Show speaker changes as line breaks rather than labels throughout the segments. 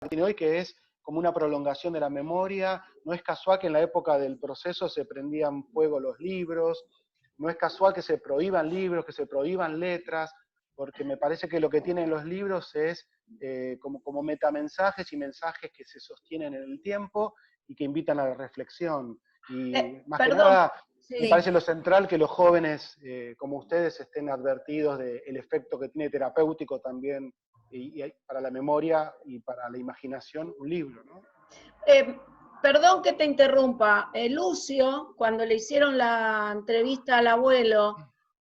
tiene hoy, que es como una prolongación de la memoria. No es casual que en la época del proceso se prendían fuego los libros, no es casual que se prohíban libros, que se prohíban letras, porque me parece que lo que tienen los libros es como metamensajes y mensajes que se sostienen en el tiempo y que invitan a la reflexión. Y más que
Perdón,
nada, me
sí.
parece lo central que los jóvenes como ustedes estén advertidos del efecto que tiene terapéutico también y para la memoria y para la imaginación un libro, ¿no?
Perdón que te interrumpa. Lucio, cuando le hicieron la entrevista al abuelo,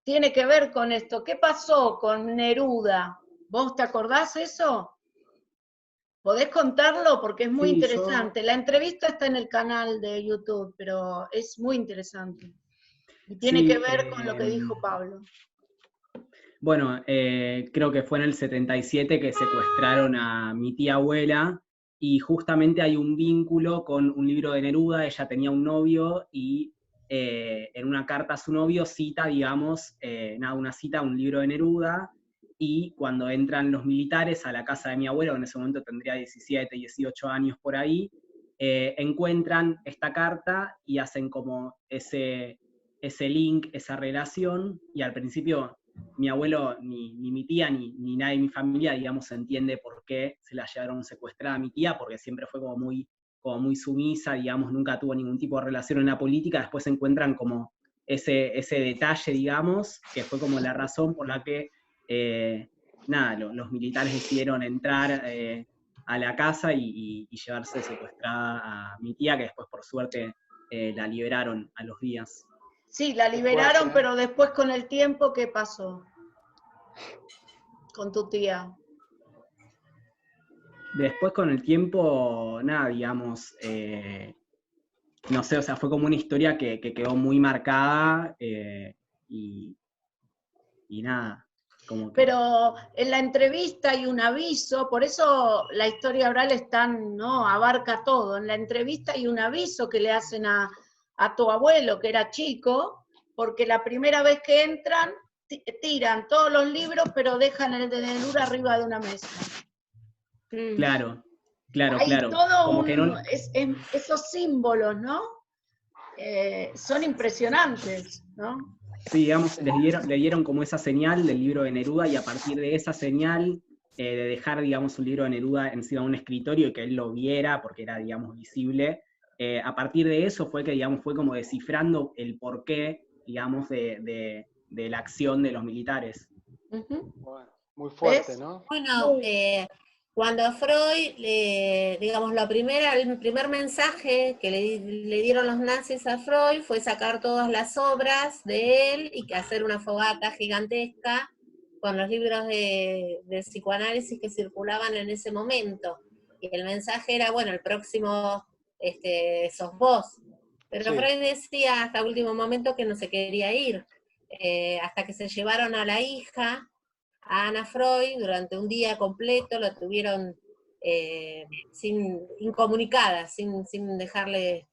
tiene que ver con esto. ¿Qué pasó con Neruda? ¿Vos te acordás eso? ¿Podés contarlo? Porque es muy
Sí,
interesante. La entrevista está en el canal de YouTube, pero es muy interesante. Y tiene que
sí,
ver con lo que dijo Pablo.
bueno, creo que fue en el 77 que secuestraron a mi tía abuela, y justamente hay un vínculo con un libro de Neruda. Ella tenía un novio y en una carta a su novio cita, digamos, una cita a un libro de Neruda, y cuando entran los militares a la casa de mi abuelo, en ese momento tendría 17, 18 años por ahí, encuentran esta carta y hacen como ese link, esa relación, y al principio mi abuelo, ni mi tía, ni nadie de mi familia, digamos, entiende por qué se la llevaron secuestrada a mi tía, porque siempre fue como muy sumisa, digamos, nunca tuvo ningún tipo de relación en la política. Después se encuentran como ese detalle, digamos, que fue como la razón por la que, los militares decidieron entrar a la casa y llevarse secuestrada a mi tía, que después, por suerte, la liberaron a los días.
Sí, la liberaron, pero después con el tiempo, ¿qué pasó con tu tía?
Después con el tiempo, nada, digamos, no sé, o sea, fue como una historia que quedó muy marcada, y nada, como que...
Pero en la entrevista hay un aviso, por eso la historia oral es tan, ¿no? Abarca todo. En la entrevista hay un aviso que le hacen a tu abuelo, que era chico, porque la primera vez que entran, tiran todos los libros, pero dejan el de Neruda arriba de una mesa.
Claro, claro,
Hay
claro.
todo
Como que no...
esos símbolos, ¿no? Son impresionantes, ¿no?
Sí, digamos, le dieron como esa señal del libro de Neruda, y a partir de esa señal, de dejar, digamos, un libro de Neruda encima de un escritorio y que él lo viera, porque era, digamos, visible, a partir de eso fue que, digamos, fue como descifrando el porqué, digamos, de la acción de los militares.
Bueno, muy fuerte,
¿Ves?
¿no?
Bueno, cuando Freud, digamos, el primer mensaje que le dieron los nazis a Freud fue sacar todas las obras de él y que hacer una fogata gigantesca con los libros de psicoanálisis que circulaban en ese momento. Y el mensaje era, bueno, el próximo sos vos. Pero
Sí.
Freud decía hasta último momento que no se quería ir, hasta que se llevaron a la hija, a Ana Freud, durante un día completo, la tuvieron incomunicada, sin dejarle...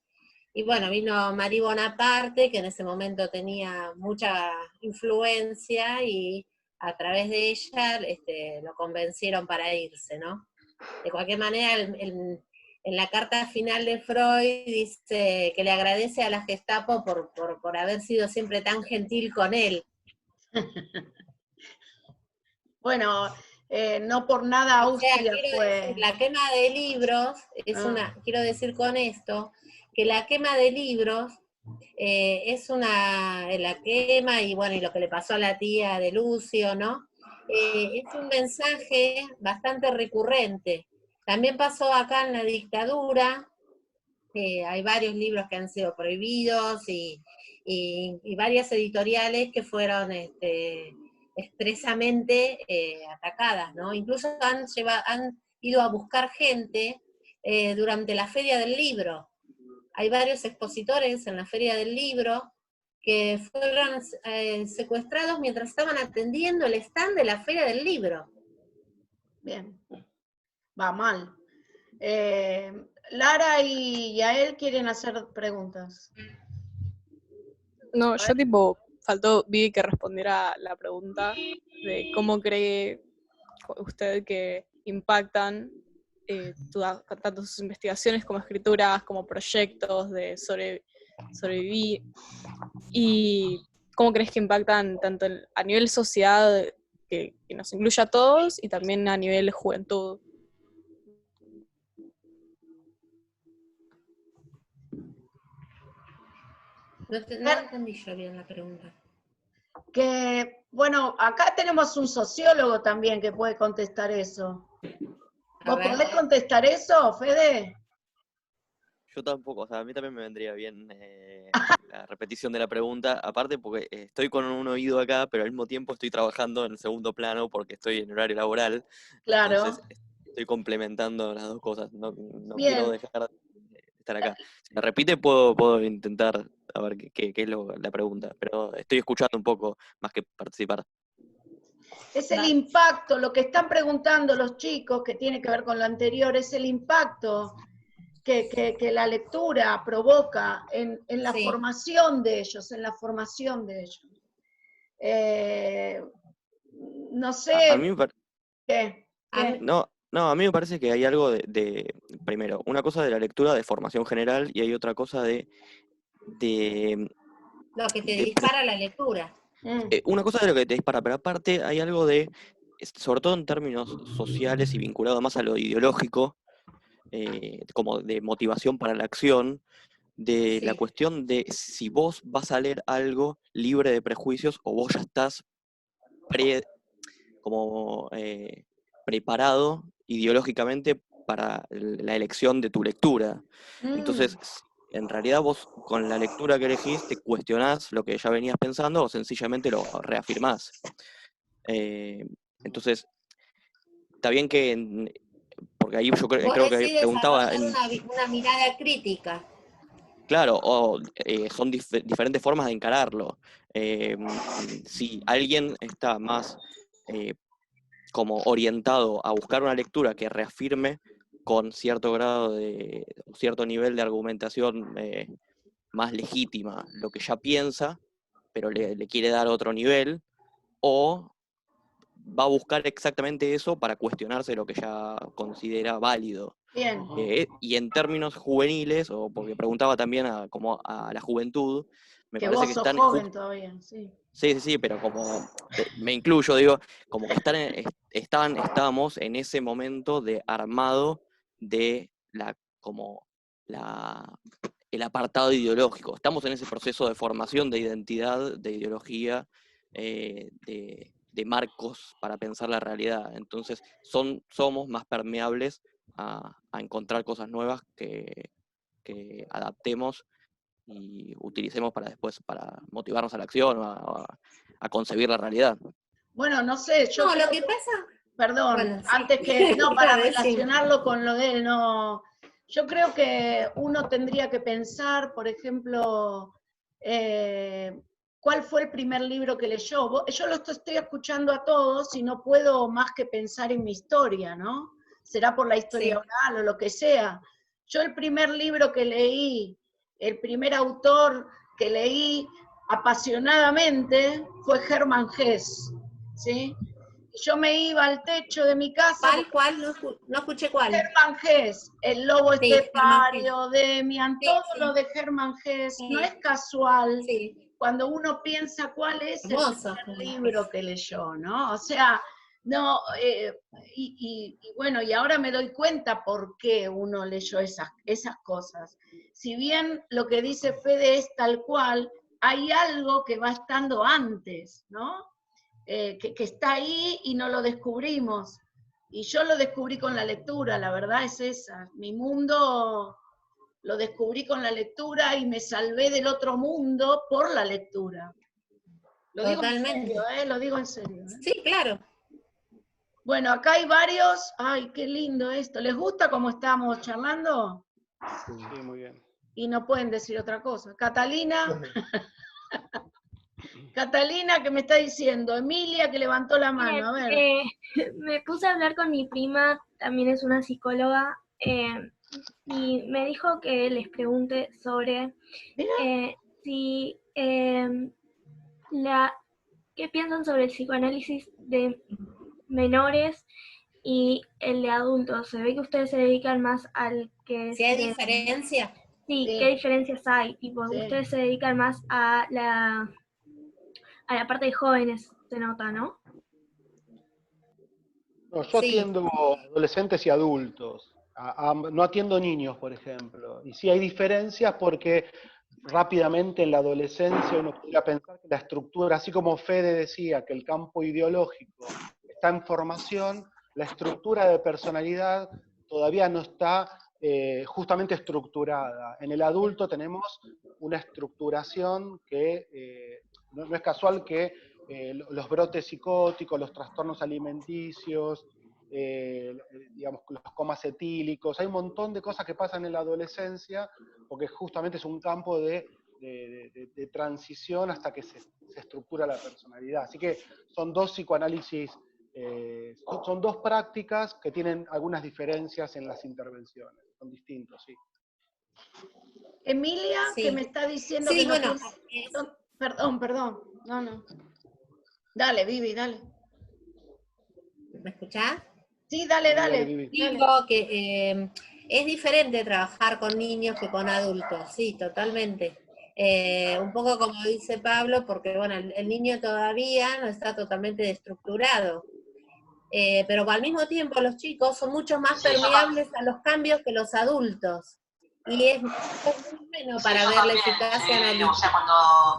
Y bueno, vino Marie Bonaparte, que en ese momento tenía mucha influencia, y a través de ella lo convencieron para irse, ¿no? De cualquier manera, en la carta final de Freud dice que le agradece a la Gestapo por haber sido siempre tan gentil con él.
Bueno, no por nada Austria
quiero
fue...
decir, la quema de libros quiero decir con esto, que la quema de libros la quema, y bueno, y lo que le pasó a la tía de Lucio, ¿no? Es un mensaje bastante recurrente. También pasó acá en la dictadura, hay varios libros que han sido prohibidos, y varias editoriales que fueron expresamente atacadas, ¿no? Incluso han ido a buscar gente durante la Feria del Libro. Hay varios expositores en la Feria del Libro que fueron secuestrados mientras estaban atendiendo el stand de la Feria del Libro.
Bien, va mal. Lara y Yael quieren hacer preguntas.
No, yo faltó Vivi que respondiera la pregunta de cómo cree usted que impactan tanto sus investigaciones como escrituras, como proyectos de sobrevivir, y cómo crees que impactan tanto a nivel sociedad, que nos incluye a todos, y también a nivel juventud.
No entendí yo bien la pregunta.
Que, bueno, acá tenemos un sociólogo también que puede contestar eso. ¿Vos podés contestar eso, Fede?
Yo tampoco, o sea, a mí también me vendría bien la repetición de la pregunta, aparte porque estoy con un oído acá, pero al mismo tiempo estoy trabajando en el segundo plano porque estoy en horario laboral,
Claro.
entonces estoy complementando las dos cosas, no
Bien.
quiero dejar de estar acá. Si me repite, puedo intentar a ver qué es la pregunta, pero estoy escuchando un poco más que participar.
Es el impacto, lo que están preguntando los chicos, que tiene que ver con lo anterior, es el impacto que la lectura provoca en la formación de ellos, no sé.
A mí me
¿Qué?
No, a mí me parece que hay algo primero, una cosa de la lectura de formación general y hay otra cosa de
lo que te dispara la lectura.
Una cosa de lo que te dispara, pero aparte hay algo sobre todo en términos sociales y vinculado más a lo ideológico, como de motivación para la acción, de la cuestión de si vos vas a leer algo libre de prejuicios o vos ya estás preparado ideológicamente para la elección de tu lectura. Entonces, en realidad vos con la lectura que elegís te cuestionás lo que ya venías pensando o sencillamente lo reafirmás. Entonces, está bien porque ahí yo creo que preguntaba...
una mirada crítica.
Claro, o son diferentes formas de encararlo. Si alguien está más como orientado a buscar una lectura que reafirme con cierto grado cierto nivel de argumentación más legítima lo que ya piensa, pero le quiere dar otro nivel, o va a buscar exactamente eso para cuestionarse lo que ya considera válido.
Bien.
Y en términos juveniles, o porque preguntaba también como a la juventud, me
que
parece
vos
que
sos
están
joven todavía, sí.
Sí, pero como me incluyo, digo, como que estábamos en ese momento de armado de el apartado ideológico. Estamos en ese proceso de formación de identidad, de ideología, de marcos para pensar la realidad. Entonces, somos más permeables a encontrar cosas nuevas que adaptemos y utilicemos para motivarnos a la acción, a concebir la realidad.
Bueno, no sé, yo
lo que pasa...
Perdón,
bueno, sí.
antes que, no, para relacionarlo con lo de él, no. Yo creo que uno tendría que pensar, por ejemplo, ¿cuál fue el primer libro que leyó? Yo lo estoy escuchando a todos y no puedo más que pensar en mi historia, ¿no? Será por la historia oral o lo que sea. Yo el primer libro que leí, el primer autor que leí apasionadamente fue Hermann Hesse, ¿sí? Yo me iba al techo de mi casa.
¿Cuál? No escuché cuál.
Hermann Hesse, El lobo estepario, Demian, todo lo de Hermann Hesse. No es casual cuando uno piensa cuál es el primer libro que leyó, ¿no? O sea, no, y bueno, y ahora me doy cuenta por qué uno leyó esas cosas. Si bien lo que dice Fede es tal cual, hay algo que va estando antes, ¿no? Que está ahí y no lo descubrimos. Y yo lo descubrí con la lectura, la verdad es esa. Mi mundo lo descubrí con la lectura y me salvé del otro mundo por la lectura. Lo digo en serio, lo digo en serio.
Sí, claro.
Bueno, acá hay varios. Ay, qué lindo esto. ¿Les gusta cómo estamos charlando?
Sí, muy bien.
Y no pueden decir otra cosa. Catalina... Catalina, que me está diciendo, Emilia, que levantó la mano, a ver.
Me puse a hablar con mi prima, también es una psicóloga, y me dijo que les pregunte sobre si qué piensan sobre el psicoanálisis de menores y el de adultos. Se ve que ustedes se dedican más al que
¿Si hay diferencia?
Sí,
Sí.
¿qué diferencias hay? Tipo,
Sí.
ustedes se dedican más a la parte de jóvenes, se nota, ¿no?
No, yo
Sí.
atiendo adolescentes y adultos. No atiendo niños, por ejemplo. Y sí hay diferencias porque rápidamente en la adolescencia uno podría pensar que la estructura, así como Fede decía que el campo ideológico está en formación, la estructura de personalidad todavía no está justamente estructurada. En el adulto tenemos una estructuración que no es casual que los brotes psicóticos, los trastornos alimenticios, digamos, los comas etílicos, hay un montón de cosas que pasan en la adolescencia, porque justamente es un campo de transición hasta que se estructura la personalidad. Así que son dos psicoanálisis, son dos prácticas que tienen algunas diferencias en las intervenciones, son distintos, sí.
Emilia,
Sí.
que me está diciendo
Sí,
que no
bueno,
Perdón. No. Dale, Vivi, dale.
¿me escuchás?
Sí, dale.
Vivi.
Digo que es diferente trabajar con niños que con adultos, sí, totalmente. Un poco como dice Pablo, porque bueno, el niño todavía no está totalmente destructurado. Pero al mismo tiempo los chicos son mucho más permeables a los cambios que los adultos. Y es muy bueno para ver la eficacia analítica.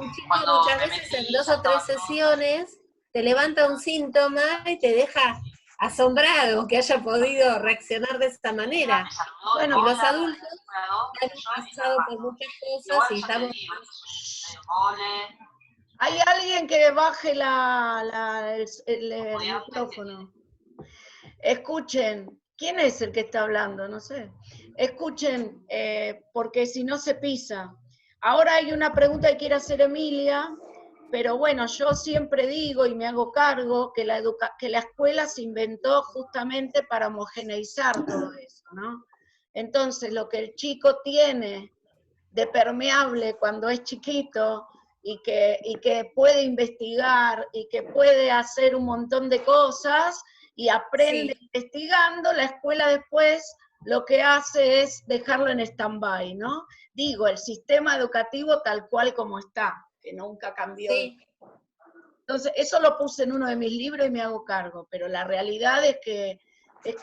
Un chico muchas veces en 2 o 3 sesiones te levanta un síntoma y te deja asombrado que haya podido reaccionar de esta manera. Bueno, y los adultos han pasado por muchas cosas y estamos...
Hay alguien que baje el micrófono. Escuchen, ¿quién es el que está hablando? No sé. Escuchen, porque si no se pisa. Ahora hay una pregunta que quiere hacer Emilia, pero bueno, yo siempre digo y me hago cargo que la escuela se inventó justamente para homogeneizar todo eso, ¿no? Entonces, lo que el chico tiene de permeable cuando es chiquito y que puede investigar y que puede hacer un montón de cosas y aprende investigando, la escuela después lo que hace es dejarlo en stand-by, ¿no? Digo, el sistema educativo tal cual como está, que nunca cambió.
Sí.
Entonces, eso lo puse en uno de mis libros y me hago cargo, pero la realidad es que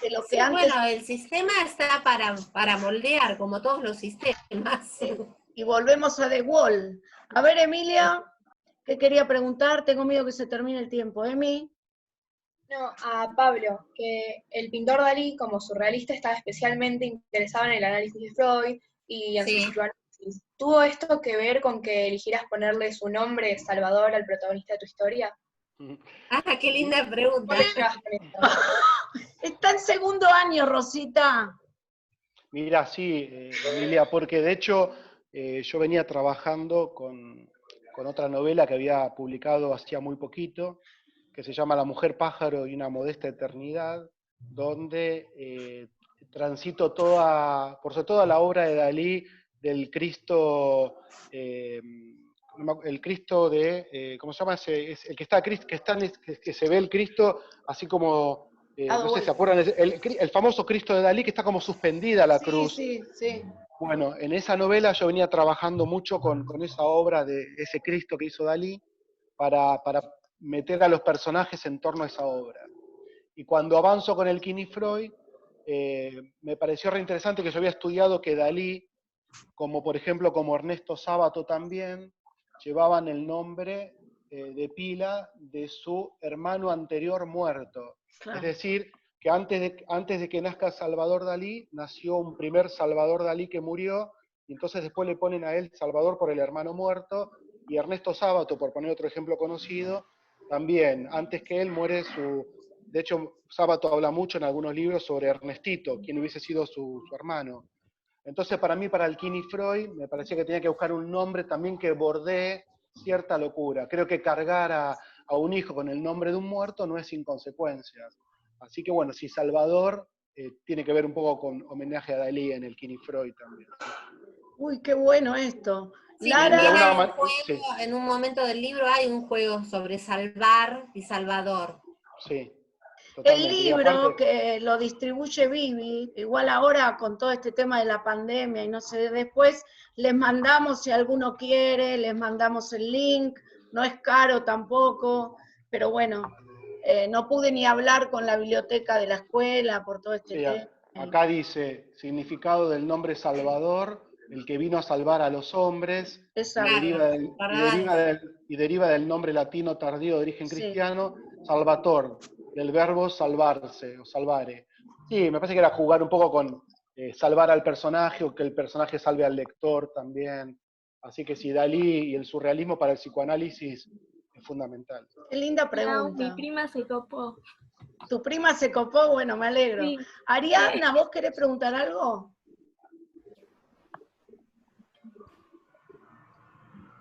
lo que antes...
Bueno, el sistema está para moldear, como todos los sistemas.
Y volvemos a The Wall. A ver, Emilia, ¿qué quería preguntar? Tengo miedo que se termine el tiempo. Emi.
No, a Pablo, que el pintor Dalí, como surrealista, estaba especialmente interesado en el análisis de Freud y en su psicoanálisis. ¿Tuvo esto que ver con que eligieras ponerle su nombre, Salvador, al protagonista de tu historia?
Ah, qué linda pregunta.
Está en segundo año, Rosita.
Mira, sí, Emilia, porque de hecho yo venía trabajando con otra novela que había publicado hacía muy poquito, que se llama La mujer pájaro y una modesta eternidad, donde transito por sobre toda la obra de Dalí del Cristo, el Cristo de, ¿cómo se llama? El que está, que se ve el Cristo así como, no sé si se acuerdan, el famoso Cristo de Dalí que está como suspendida la cruz.
Sí.
Bueno, en esa novela yo venía trabajando mucho con esa obra de ese Cristo que hizo Dalí para meter a los personajes en torno a esa obra. Y cuando avanzo con el Kini Freud, me pareció reinteresante que yo había estudiado que Dalí, como por ejemplo como Ernesto Sábato también, llevaban el nombre de pila de su hermano anterior muerto. Claro. Es decir, que antes de que nazca Salvador Dalí, nació un primer Salvador Dalí que murió, y entonces después le ponen a él Salvador por el hermano muerto, y Ernesto Sábato, por poner otro ejemplo conocido, también, antes que él muere de hecho, Sábato habla mucho en algunos libros sobre Ernestito, quien hubiese sido su hermano. Entonces, para mí, para el Kini Freud, me parecía que tenía que buscar un nombre también que bordee cierta locura. Creo que cargar a un hijo con el nombre de un muerto no es sin consecuencias. Así que bueno, si Salvador tiene que ver un poco con homenaje a Dalí en el Kini Freud también.
Uy, qué bueno esto.
Sí,
Lara,
en un momento del libro hay un juego sobre salvar y salvador.
Sí. Totalmente.
El
Y
libro
aparte,
que lo distribuye Vivi, igual ahora con todo este tema de la pandemia y no sé, después les mandamos, si alguno quiere, les mandamos el link, no es caro tampoco, pero bueno, no pude ni hablar con la biblioteca de la escuela por todo este
sí,
tema.
acá dice, significado del nombre Salvador, el que vino a salvar a los hombres,
Esa,
y deriva del nombre latino tardío de origen
sí.
cristiano, salvator, del verbo salvarse o salvare. Sí, me parece que era jugar un poco con salvar al personaje o que el personaje salve al lector también. Así que sí, Dalí y el surrealismo para el psicoanálisis es fundamental.
Qué linda
No,
pregunta.
mi prima se copó.
¿Tu prima se copó? Bueno, me alegro.
Sí.
Ariadna, ¿vos querés preguntar algo?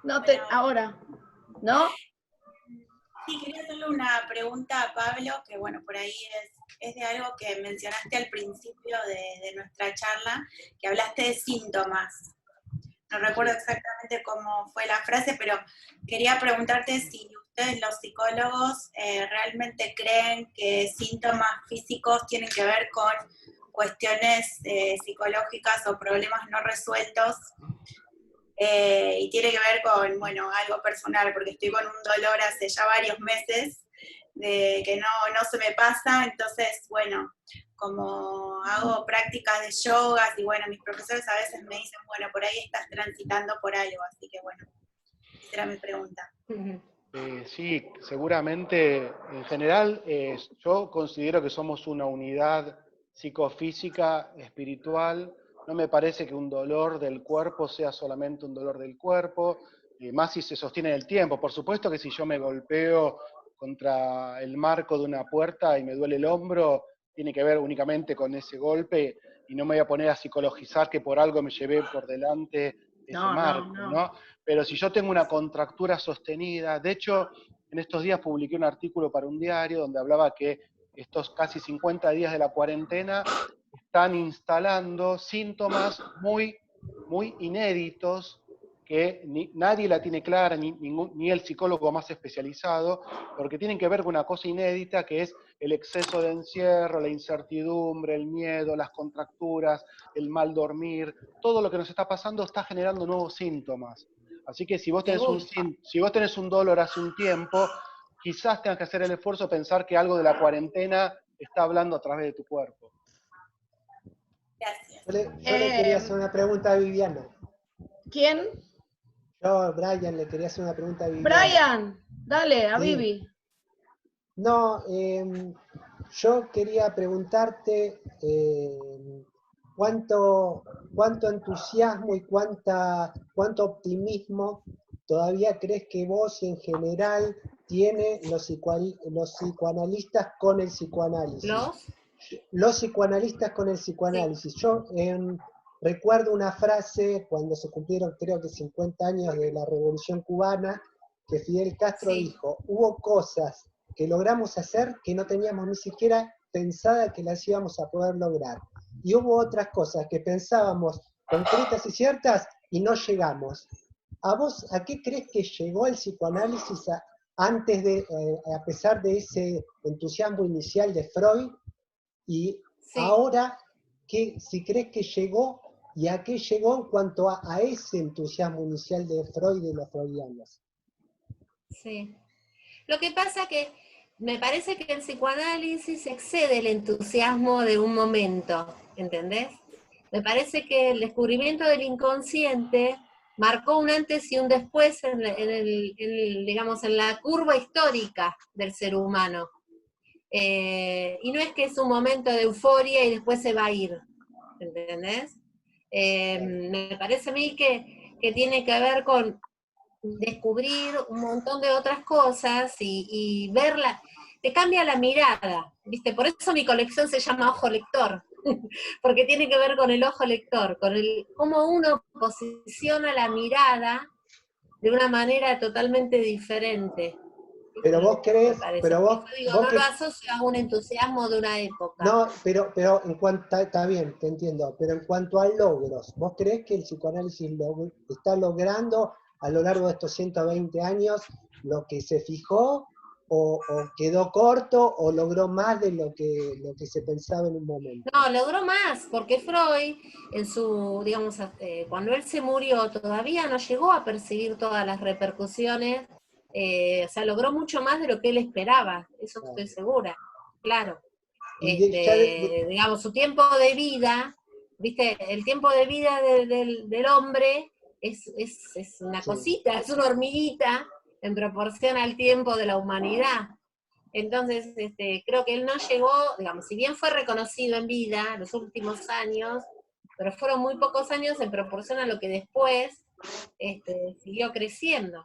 No te,
Bueno.
ahora, ¿no?
Sí, quería hacerle una pregunta a Pablo, que bueno, por ahí es de algo que mencionaste al principio de nuestra charla, que hablaste de síntomas. No recuerdo exactamente cómo fue la frase, pero quería preguntarte si ustedes, los psicólogos, realmente creen que síntomas físicos tienen que ver con cuestiones psicológicas o problemas no resueltos. Y tiene que ver con, bueno, algo personal, porque estoy con un dolor hace ya varios meses, de que no se me pasa, entonces, bueno, como hago prácticas de yoga, y bueno, mis profesores a veces me dicen, bueno, por ahí estás transitando por algo, así que bueno, esa era mi pregunta.
Sí, seguramente, en general, yo considero que somos una unidad psicofísica, espiritual. No me parece que un dolor del cuerpo sea solamente un dolor del cuerpo, más si se sostiene en el tiempo. Por supuesto que si yo me golpeo contra el marco de una puerta y me duele el hombro, tiene que ver únicamente con ese golpe y no me voy a poner a psicologizar que por algo me llevé por delante ese marco, ¿no? Pero si yo tengo una contractura sostenida, de hecho, en estos días publiqué un artículo para un diario donde hablaba que estos casi 50 días de la cuarentena están instalando síntomas muy, muy inéditos que nadie la tiene clara, ni el psicólogo más especializado, porque tienen que ver con una cosa inédita que es el exceso de encierro, la incertidumbre, el miedo, las contracturas, el mal dormir, todo lo que nos está pasando está generando nuevos síntomas. Así que si vos tenés un dolor hace un tiempo, quizás tengas que hacer el esfuerzo de pensar que algo de la cuarentena está hablando a través de tu cuerpo.
Gracias.
Yo le quería hacer una pregunta a Viviana.
¿Quién?
Yo, Brian, le quería hacer una pregunta a Viviana.
Brian, dale, a
Sí.
Vivi.
No, yo quería preguntarte cuánto entusiasmo y cuánto optimismo todavía crees que vos en general tiene los psicoanalistas con el psicoanálisis. Los psicoanalistas con el psicoanálisis. Sí. Yo recuerdo una frase cuando se cumplieron creo que 50 años de la Revolución Cubana, que Fidel Castro dijo, hubo cosas que logramos hacer que no teníamos ni siquiera pensada que las íbamos a poder lograr. Y hubo otras cosas que pensábamos concretas y ciertas y no llegamos. ¿A vos, a qué crees que llegó el psicoanálisis antes de, a pesar de ese entusiasmo inicial de Freud? Y ahora, si crees que llegó, ¿y a qué llegó en cuanto a ese entusiasmo inicial de Freud y de los freudianos?
Sí. Lo que pasa que me parece que el psicoanálisis excede el entusiasmo de un momento, ¿entendés? Me parece que el descubrimiento del inconsciente marcó un antes y un después digamos, en la curva histórica del ser humano. Y no es que es un momento de euforia y después se va a ir, ¿entendés? Me parece a mí que tiene que ver con descubrir un montón de otras cosas y verla, te cambia la mirada, ¿viste? Por eso mi colección se llama Ojo Lector, porque tiene que ver con el ojo lector, con cómo uno posiciona la mirada de una manera totalmente diferente.
Pero vos crees,
no lo asocio a un entusiasmo de una época.
No, pero en cuanto, está bien, te entiendo, pero en cuanto a logros, ¿vos crees que el psicoanálisis está logrando a lo largo de estos 120 años lo que se fijó? o quedó corto o logró más de lo que se pensaba en un momento?
No, logró más, porque Freud, en su, digamos, cuando él se murió, todavía no llegó a percibir todas las repercusiones, o sea, logró mucho más de lo que él esperaba, eso estoy segura, claro. Digamos, su tiempo de vida, ¿viste? El tiempo de vida del hombre es una cosita, es una hormiguita en proporción al tiempo de la humanidad. Entonces, creo que él no llegó, digamos, si bien fue reconocido en vida los últimos años, pero fueron muy pocos años en proporción a lo que después siguió creciendo.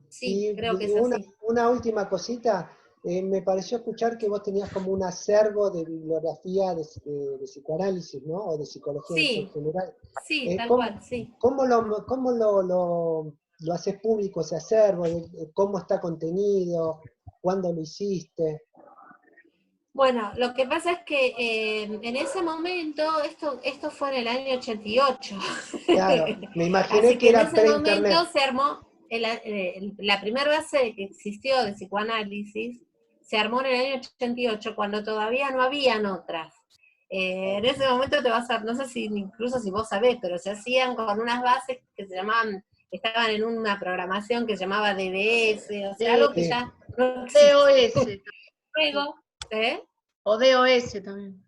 Sí, creo que es así.
Una última cosita, me pareció escuchar que vos tenías como un acervo de bibliografía de psicoanálisis, ¿no? O de psicología en general.
Sí, tal cual, sí.
¿Cómo lo haces público ese acervo? ¿Cómo está contenido? ¿Cuándo lo hiciste?
Bueno, lo que pasa es que en ese momento, esto fue en el año 88.
Claro, me imaginé que era pre-internet.
En ese momento se armó, la primera base que existió de psicoanálisis, se armó en el año 88, cuando todavía no habían otras. En ese momento no sé si incluso si vos sabés, pero se hacían con unas bases que se llamaban, estaban en una programación que se llamaba DBS, o sea, algo que ya no existe. Luego,
o DOS también.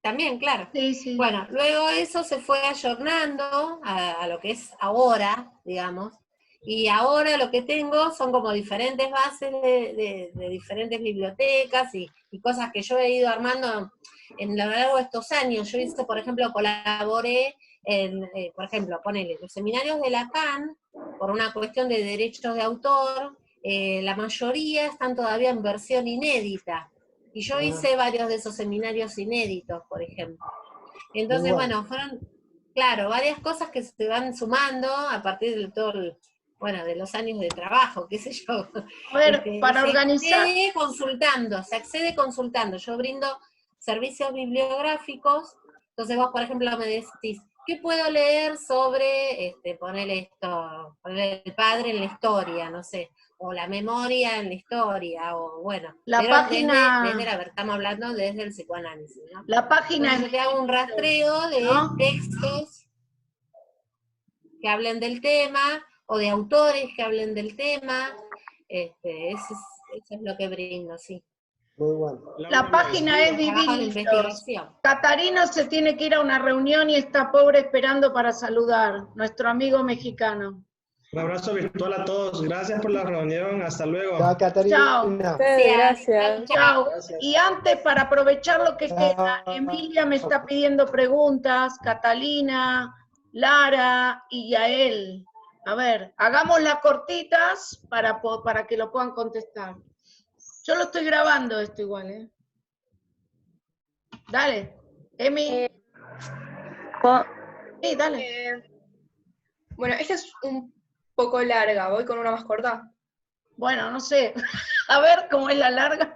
También, claro.
Sí, sí.
Bueno, luego eso se fue ayornando a lo que es ahora, digamos, y ahora lo que tengo son como diferentes bases de diferentes bibliotecas y cosas que yo he ido armando en lo largo de estos años. Yo hice, por ejemplo, colaboré en, por ejemplo, ponele, los seminarios de Lacan, por una cuestión de derechos de autor, la mayoría están todavía en versión inédita. Y yo hice varios de esos seminarios inéditos, por ejemplo. Entonces, bueno, fueron, claro, varias cosas que se van sumando a partir de todo de los años de trabajo, qué sé yo.
A ver, para organizar.
Se accede consultando. Yo brindo servicios bibliográficos, entonces vos, por ejemplo, me decís, ¿qué puedo leer sobre, ponerle el padre en la historia, no sé, o la memoria en la historia, o bueno,
la página,
estamos hablando desde el psicoanálisis, ¿no?
La página.
Entonces yo te hago un rastreo de textos que hablen del tema, o de autores que hablen del tema, eso es lo que brindo, sí.
Muy bueno.
La página es divina. Catarino se tiene que ir a una reunión y está pobre esperando para saludar, nuestro amigo mexicano.
Un abrazo virtual a todos. Gracias por la reunión. Hasta luego.
Chao, Catarina.
Chao.
Gracias.
Chao. Y antes, para aprovechar lo que queda, Emilia me está pidiendo preguntas, Catalina, Lara y Yael. A ver, hagamos las cortitas para que lo puedan contestar. Yo lo estoy grabando esto igual, ¿eh? Dale, Emi. Sí, dale.
Bueno, esta es un poco larga, voy con una más corta.
Bueno, no sé. A ver cómo es la larga.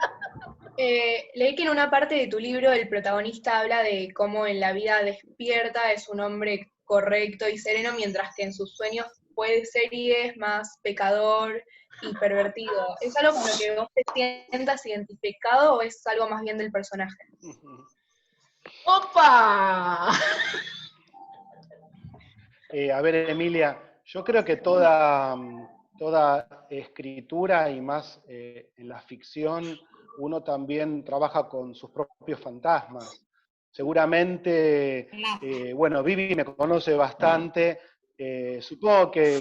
Leí que en una parte de tu libro el protagonista habla de cómo en la vida despierta es un hombre correcto y sereno, mientras que en sus sueños puede ser y es más pecador y pervertido. ¿Es algo con lo que vos te sientas identificado o es algo más bien del personaje?
¡Opa!
A ver, Emilia, yo creo que toda escritura y más en la ficción, uno también trabaja con sus propios fantasmas. Seguramente, bueno, Vivi me conoce bastante, supongo que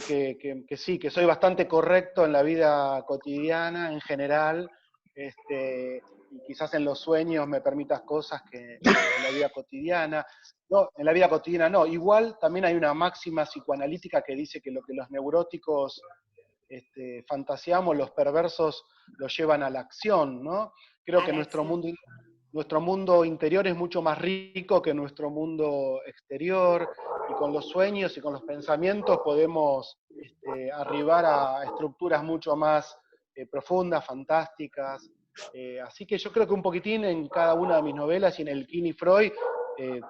sí, que soy bastante correcto en la vida cotidiana en general, y quizás en los sueños me permitas cosas que en la vida cotidiana. No, en la vida cotidiana no. Igual también hay una máxima psicoanalítica que dice que lo que los neuróticos fantaseamos, los perversos los llevan a la acción, ¿no? Creo que nuestro mundo interior es mucho más rico que nuestro mundo exterior, y con los sueños y con los pensamientos podemos arribar a estructuras mucho más profundas, fantásticas. Así que yo creo que un poquitín en cada una de mis novelas y en el King y Freud,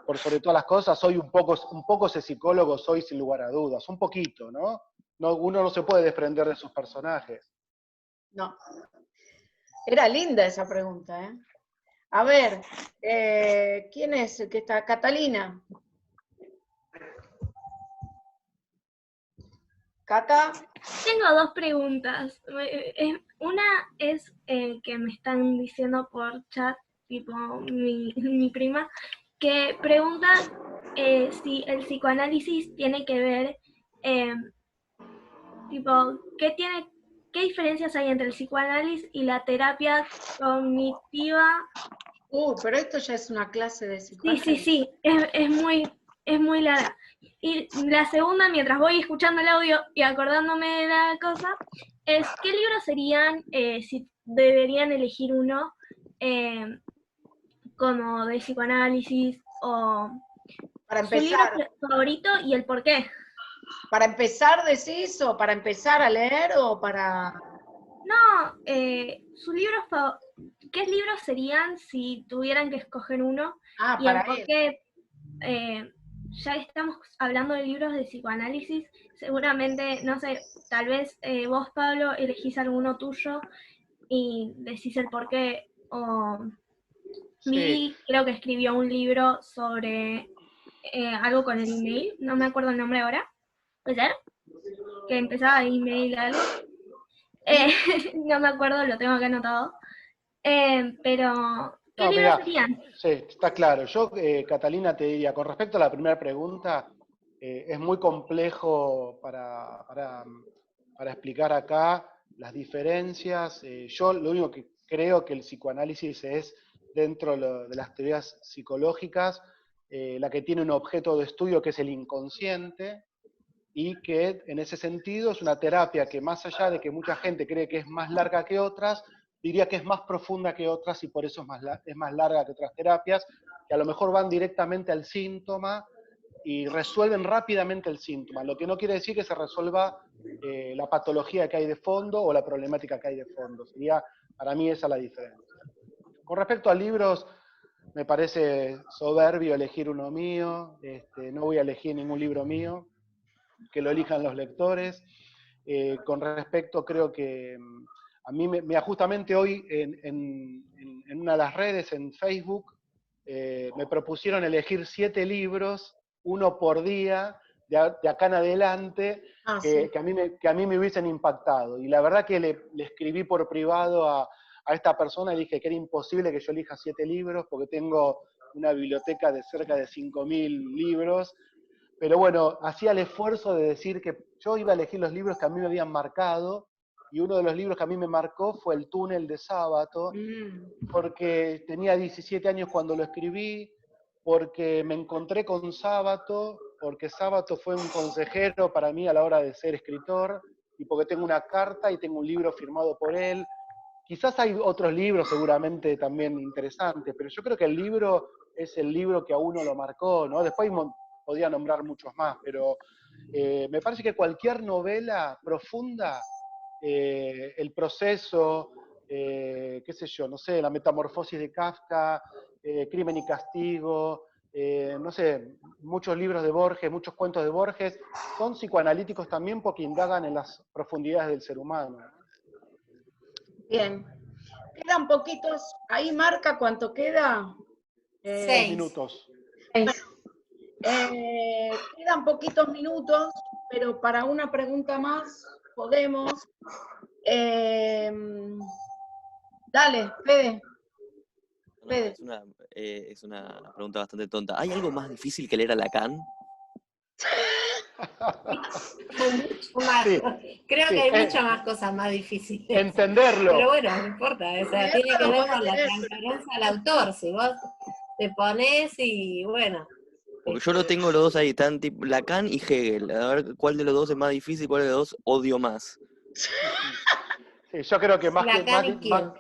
por sobre todas las cosas, soy un poco ese psicólogo, soy sin lugar a dudas, un poquito, ¿no? Uno no se puede desprender de sus personajes.
No. Era linda esa pregunta, ¿eh? A ver, ¿quién es el que está? Catalina. Cata.
Tengo dos preguntas. Una es que me están diciendo por chat, tipo mi prima, que pregunta si el psicoanálisis tiene que ver, tipo, ¿qué diferencias hay entre el psicoanálisis y la terapia cognitiva?
Pero esto ya es una clase de
Sí,
psicoanálisis.
sí, es muy larga. Y la segunda, mientras voy escuchando el audio y acordándome de la cosa, es ¿qué libros serían, si deberían elegir uno, como de psicoanálisis, o
Para
su libro
empezar.
favorito y el por qué?
¿Para empezar decís o para empezar a leer o para...?
No, ¿qué libros serían si tuvieran que escoger uno? Y el
para
por
él.
qué. Ya estamos hablando de libros de psicoanálisis, seguramente, no sé, tal vez vos, Pablo, elegís alguno tuyo y decís el por qué, o Mili creo que escribió un libro sobre algo con el email, no me acuerdo el nombre ahora, ¿puede ser? Que empezaba de email algo. No me acuerdo, lo tengo acá anotado. Pero, ¿qué libros serían?
Sí, está claro. Yo, Catalina, te diría, con respecto a la primera pregunta, es muy complejo para explicar acá las diferencias. Yo lo único que creo que el psicoanálisis es, dentro de las teorías psicológicas, la que tiene un objeto de estudio que es el inconsciente, y que en ese sentido es una terapia que, más allá de que mucha gente cree que es más larga que otras, diría que es más profunda que otras y por eso es más larga que otras terapias, que a lo mejor van directamente al síntoma y resuelven rápidamente el síntoma, lo que no quiere decir que se resuelva la patología que hay de fondo o la problemática que hay de fondo. Sería, para mí, esa la diferencia. Con respecto a libros, me parece soberbio elegir uno mío, no voy a elegir ningún libro mío, que lo elijan los lectores. Con respecto, creo que a mí, justamente hoy en una de las redes, en Facebook, me propusieron elegir 7 libros, uno por día, de acá en adelante, que a mí me hubiesen impactado. Y la verdad que le escribí por privado a esta persona y dije que era imposible que yo elija 7 libros, porque tengo una biblioteca de cerca de 5.000 libros. Pero bueno, hacía el esfuerzo de decir que yo iba a elegir los libros que a mí me habían marcado, y uno de los libros que a mí me marcó fue El túnel de Sábato, porque tenía 17 años cuando lo escribí, porque me encontré con Sábato, porque Sábato fue un consejero para mí a la hora de ser escritor, y porque tengo una carta y tengo un libro firmado por él. Quizás hay otros libros seguramente también interesantes, pero yo creo que el libro es el libro que a uno lo marcó, ¿no? Después podía nombrar muchos más, pero me parece que cualquier novela profunda, el proceso, qué sé yo, no sé, La metamorfosis de Kafka, Crimen y castigo, no sé, muchos libros de Borges, muchos cuentos de Borges, son psicoanalíticos también porque indagan en las profundidades del ser humano.
Bien. Quedan poquitos, ahí marca cuánto queda.
6 minutos.
Quedan poquitos minutos, pero para una pregunta más podemos. Dale, Fede.
Fede. Es una pregunta bastante tonta. ¿Hay algo más difícil que leer a Lacan?
Sí, creo que hay muchas más cosas más difíciles.
Entenderlo.
Pero bueno, no importa, o sea, tiene que ver con la transparencia del autor. Si vos te pones y bueno.
Porque yo lo tengo los dos ahí, están tipo Lacan y Hegel. A ver cuál de los dos es más difícil, cuál de los dos odio más.
Sí, yo creo que más
Lacan
que más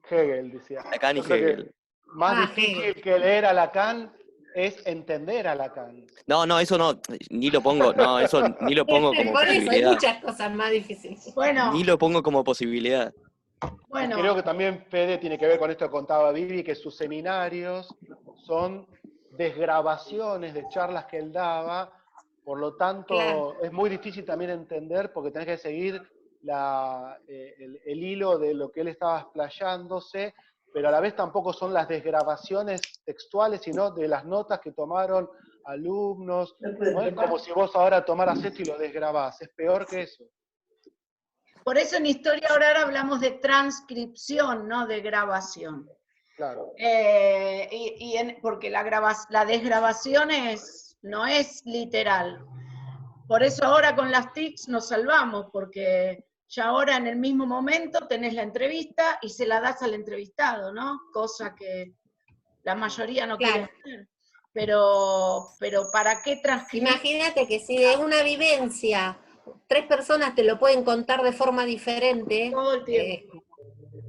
Hegel decía.
Lacan y Hegel.
Más difícil que leer a Lacan es entender a Lacan.
No, eso no, ni lo pongo, no, eso ni lo pongo como
Por eso hay
posibilidad.
muchas cosas más difíciles.
Bueno.
Ni lo pongo como posibilidad.
Bueno.
Creo que también, Fede, tiene que ver con esto que contaba Vivi, que sus seminarios son desgrabaciones de charlas que él daba, por lo tanto es muy difícil también entender porque tenés que seguir el hilo de lo que él estaba explayándose, pero a la vez tampoco son las desgrabaciones textuales, sino de las notas que tomaron alumnos. No es como si vos ahora tomaras esto y lo desgrabás, es peor que eso.
Por eso en Historia Oral hablamos de transcripción, no de grabación.
Claro.
Porque la desgrabación no es literal. Por eso ahora con las TICs nos salvamos, porque ya ahora en el mismo momento tenés la entrevista y se la das al entrevistado, ¿no? Cosa que la mayoría no quiere hacer. Pero ¿para qué transcribir?
Imagínate que si de una vivencia 3 personas te lo pueden contar de forma diferente,
todo el tiempo.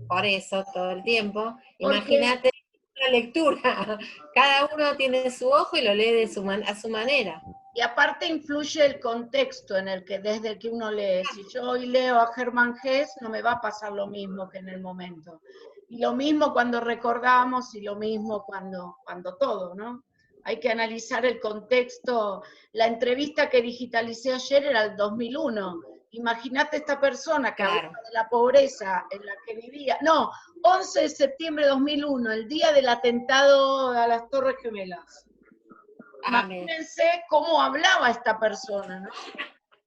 Por eso, todo el tiempo, imagínate la lectura, cada uno tiene su ojo y lo lee a su manera.
Y aparte influye el contexto en el que desde el que uno lee. Si yo hoy leo a Germán Hesse, no me va a pasar lo mismo que en el momento. Y lo mismo cuando recordamos, y lo mismo cuando todo, ¿no? Hay que analizar el contexto. La entrevista que digitalicé ayer era el 2001. Imagínate esta persona que hablaba de la pobreza en la que vivía. No, 11 de septiembre de 2001, el día del atentado a las Torres Gemelas. Imagínense cómo hablaba esta persona, ¿no?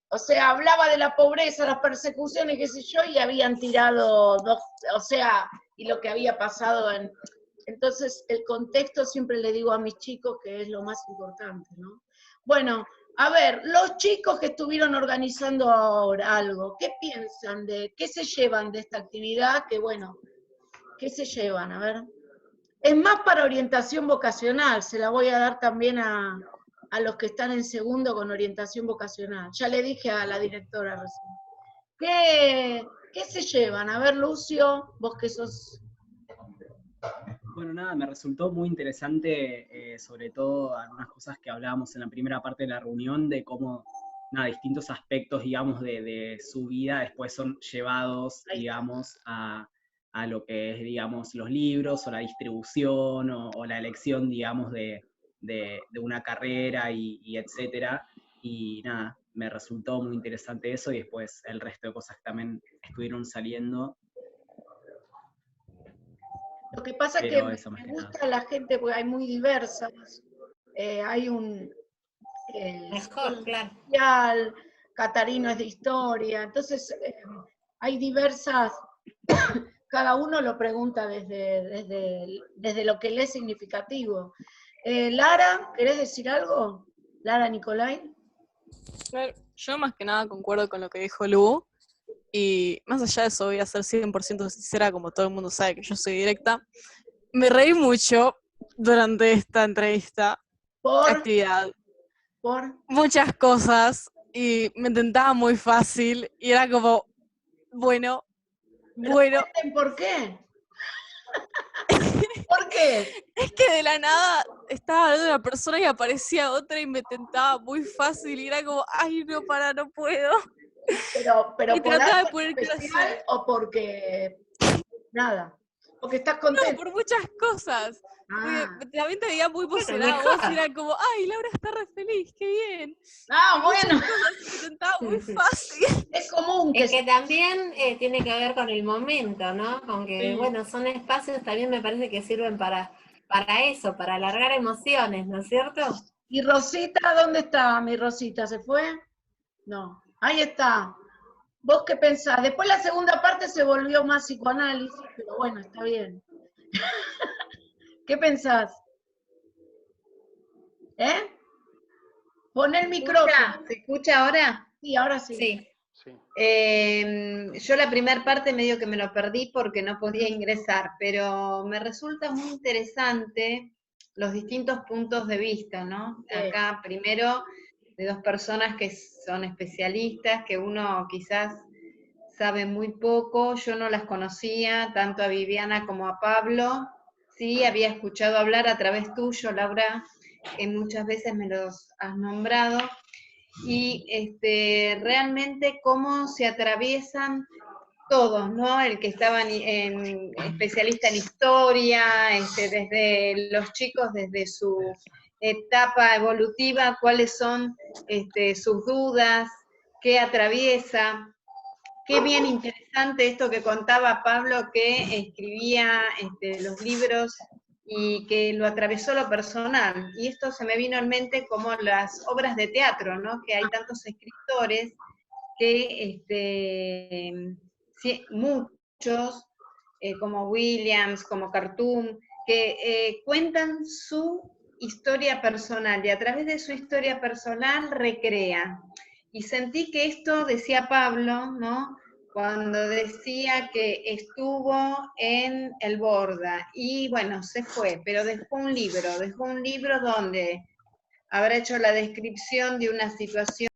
O sea, hablaba de la pobreza, las persecuciones, qué sé yo, y habían tirado y lo que había pasado en... Entonces, el contexto siempre le digo a mis chicos que es lo más importante, ¿no? Bueno, a ver, los chicos que estuvieron organizando ahora algo, ¿qué piensan qué se llevan de esta actividad? Que bueno, ¿qué se llevan? A ver. Es más para orientación vocacional, se la voy a dar también a los que están en segundo con orientación vocacional. Ya le dije a la directora recién. ¿Qué se llevan? A ver, Lucio, vos que sos...
Bueno, nada, me resultó muy interesante, sobre todo algunas cosas que hablábamos en la primera parte de la reunión, de cómo, distintos aspectos, digamos, de su vida después son llevados, digamos, a lo que es, digamos, los libros, o la distribución, o la elección, digamos, de una carrera, y etcétera. Y nada, me resultó muy interesante eso, y después el resto de cosas que también estuvieron saliendo.
Lo que pasa es que me gusta la gente, porque hay muy diversas. Hay un...
Mejor, claro.
Social, Catarino es de historia, entonces hay diversas... Cada uno lo pregunta desde lo que le es significativo. Lara, ¿querés decir algo? Lara Nicolai.
Yo más que nada concuerdo con lo que dijo Lu, y más allá de eso voy a ser 100% sincera, como todo el mundo sabe que yo soy directa. Me reí mucho durante esta entrevista, actividad,
por
muchas cosas, y me intentaba muy fácil, y era como, bueno.
¿Por qué? ¿Por qué?
Es que de la nada estaba hablando de una persona y aparecía otra y me tentaba muy fácil, y era como, ay, no, no puedo.
Pero
y
por
trataba
algo
de poner
especial o porque nada, porque estás contento.
No, por muchas cosas. Porque también te veía muy emocionada vos, y era como, ay, Laura está re feliz, qué bien.
Bueno.
Me tentaba muy fácil.
Es común
que... Es que también tiene que ver con el momento, ¿no? Con que,
sí.
Bueno, son espacios también me parece que sirven para eso, para alargar emociones, ¿no es cierto?
¿Y Rosita, dónde está mi Rosita? ¿Se fue? No, ahí está. ¿Vos qué pensás? Después la segunda parte se volvió más psicoanálisis, pero bueno, está bien. ¿Qué pensás? Pon el micrófono.
¿Se escucha ahora?
Sí, ahora sí.
Sí. Yo la primera parte medio que me lo perdí porque no podía ingresar, pero me resulta muy interesante los distintos puntos de vista, ¿no?
Sí.
Acá primero de 2 personas que son especialistas, que uno quizás sabe muy poco, yo no las conocía, tanto a Viviana como a Pablo, sí, había escuchado hablar a través tuyo, Laura, que muchas veces me los has nombrado, y realmente cómo se atraviesan todos, ¿no? El que estaba especialista en historia, desde los chicos, desde su etapa evolutiva, cuáles son sus dudas, qué atraviesa, qué bien interesante esto que contaba Pablo, que escribía los libros y que lo atravesó lo personal. Y esto se me vino en mente como las obras de teatro, ¿no? Que hay tantos escritores que, muchos, como Williams, como Khartoum, que cuentan su historia personal y a través de su historia personal recrea. Y sentí que esto decía Pablo, ¿no? Cuando decía que estuvo en el Borda y bueno, se fue, pero dejó un libro donde habrá hecho la descripción de una situación